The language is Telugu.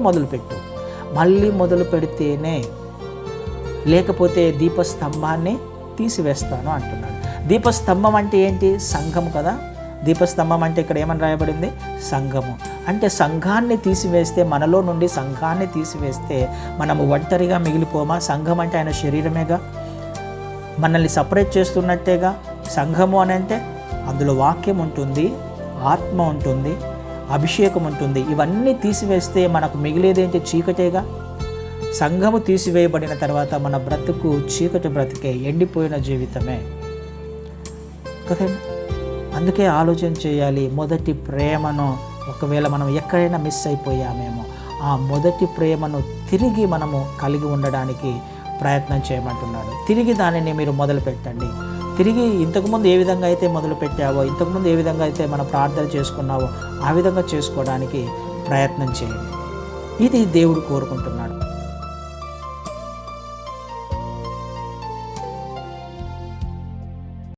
మొదలుపెట్టు, మళ్ళీ మొదలు పెడితేనే, లేకపోతే దీపస్తంభాన్ని తీసివేస్తాను అంటున్నాడు. దీపస్తంభం అంటే ఏంటి? సంఘము కదా. దీపస్తంభం అంటే ఇక్కడ ఏమని రాయబడింది? సంఘము. అంటే సంఘాన్ని తీసివేస్తే, మనలో నుండి సంఘాన్ని తీసివేస్తే మనము ఒంటరిగా మిగిలిపోమా? సంఘం అంటే ఆయన శరీరమేగా, మనల్ని సపరేట్ చేస్తున్నట్టేగా. సంఘము అని అంటే అందులో వాక్యం ఉంటుంది, ఆత్మ ఉంటుంది, అభిషేకం ఉంటుంది. ఇవన్నీ తీసివేస్తే మనకు మిగిలేదేంటి? చీకటేగా. సంఘము తీసివేయబడిన తర్వాత మన బ్రతుకు చీకటి బ్రతికే, ఎండిపోయిన జీవితమే కదండి. అందుకే ఆలోచన చేయాలి. మొదటి ప్రేమను ఒకవేళ మనం ఎక్కడైనా మిస్ అయిపోయామేమో, ఆ మొదటి ప్రేమను తిరిగి మనము కలిగి ఉండడానికి ప్రయత్నం చేయమంటున్నాడు. తిరిగి దానిని మీరు మొదలు పెట్టండి. తిరిగి ఇంతకుముందు ఏ విధంగా అయితే మొదలు పెట్టావో, ఇంతకుముందు ఏ విధంగా అయితే మన ప్రార్థన చేసుకున్నావో ఆ విధంగా చేసుకోవడానికి ప్రయత్నం చేయండి. ఇది దేవుడు కోరుకుంటున్నాడు.